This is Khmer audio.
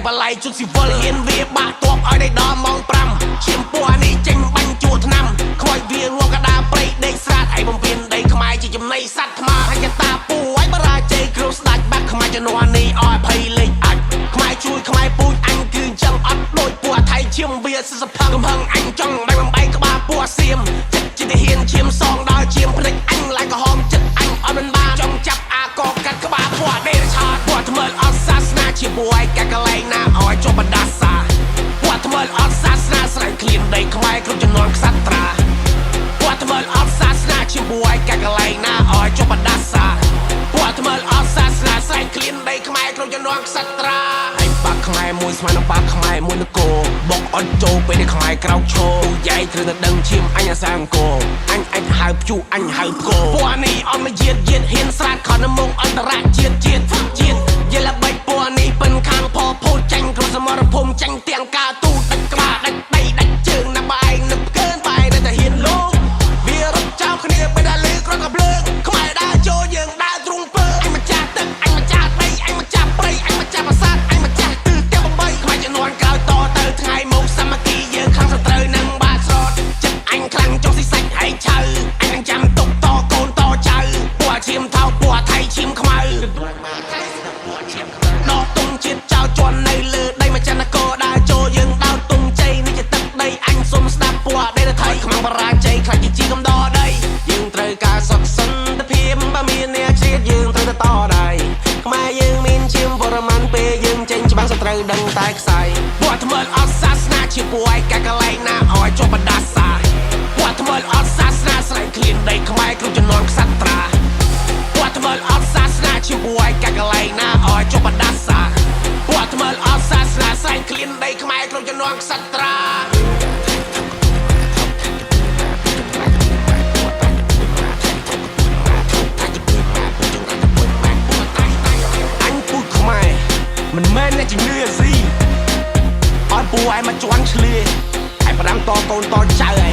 បល័យជុតស៊ីវិលហ៊ានវាបាក់ទ័ពឲ្យได้ដល់ម៉ោង5ឈាមពណ៌នេះចេញបាញ់ជួថ្នាំខ្មោចវាងកដាព្រៃដេកស្រាតឲ្យបំពេញដីខ្មែរជាចំណីសត្វថ្មហញ្ញតាពួយបរាជ័យគ្រោះស្ដាច់បាត់ខ្មែរជំនាន់នេះឲ្យភ័យលេចអាចខ្មែរជួយខ្មែរពូជអញគឺចឹងអត់ដូចពួកថៃឈាមវាសិសផឹងកំហឹងអញចង់ដៃបំបីក្បាលពួកសៀមចិត្តជាទាហានឈាមសងដល់ឈាមភ្លេចអញឡាយក្រហមចិត្តអញអត់មិនបានចង់ចាប់អាកកាត់ក្បាលពួកដេរឆាតពួកថ្មើលអត់សាសនាជាមួយកាកលែងណាឲ្យចុះបណ្ដាសាពួកថ្មើលអត់សាសនាស្រែកឃ្លានដីខ្មែរគ្រប់ចំនួនខ្សត្រាពួកថ្មើលអត់សាសនាជាមួយកាកលែងណាឲ្យចុះបណ្ដាសាពួកថ្មើលអត់សាសនាស្រែកឃ្លានដីខ្មែរគ្រប់ចំនួនខ្សត្រាហើយបាក់ខ្មែរមួយស្មើនឹងបាក់ខ្មែរមួយនគរបុកអត់ចូលពេលនេះខ្មែរក្រោកឈរយាយគ្រឿងតែដឹងឈាមអញអាសាអង្គរអញហៅភ្ជូអញហៅផ្គរពួកនេះអត់មកយាតហ៊ានស្រាតខនមុខអន្តរជាតិយល់ល្បិចពួកនេះពិនខាងផោភូតចាញ់ក្នុងសមរភូមិចាញ់ទាំងការទូដាច់ក្បាលដាច់ដីដាច់ជើងណាប់ឯងនឹកកើនបែរតែហ៊ានលោកវារត់ចោលគ្នាពេលដែលលឺក្រកភ្លើងខ្មែរដើរចូលយើងដើរទ្រូងពើអញម្ចាស់ទឹកអញម្ចាស់ដីអញម្ចាស់ព្រៃអញម្ចាស់ប្រាសាទអញម្ចាស់ទិសទាំង8ខ្មែរជំនាន់ក្រោយតទៅថ្ងៃមកសាមគ្គីយើងខាងសត្រូវនឹងបាត់ស្រោតចិត្តអញខ្លាំងចុះស៊ីសាច់ហើយឆៅអញនឹងចាំទុកតកូនតចៅពួកឈាមថោពួកថៃឈាមខ្មៅដកទុំជាតិចោលជន់នៅលើដីមកចន្ទកោដើរចូលយើងដោតទុំជ័យនេះជាទឹកដីអញសុំស្ដាប់ពួកដេរថៃខ្មាំងបរាជ័យខ្លាចជាកំដរដីយើងត្រូវការសុខសន្តិភាពបើមានអ្នកជ្រៀតយើងត្រូវទៅតដៃខ្មែរយើងមានឈាមបរមានពេលយើងចេញច្បាំងសត្រូវដឹងតែខ្សែពួកថ្មើលអត់សាសនាជាពួកឯកាកលែងណាឲ្យចុះបណ្ដាសាពួកថ្មើលអត់សាសនាស្រែកឃ្លានដីខ្មែរគ្រប់ចំនួនខ្សត្រាពួកថ្មើលអត់សាសនាជាមួយកាកលែងណាឲ្យចុះបណ្ដាសាពួកថ្មើលអត់សាសនាស្រែកឃ្លានដីខ្មែរគ្រប់ចំនួនខ្សត្រាអញពូជខ្មែរមិនមែនអ្នកជំនឿអាស៊ីអត់ពូឯងមកជន់ឆ្លៀឯផ្ដាំតកូនតចៅ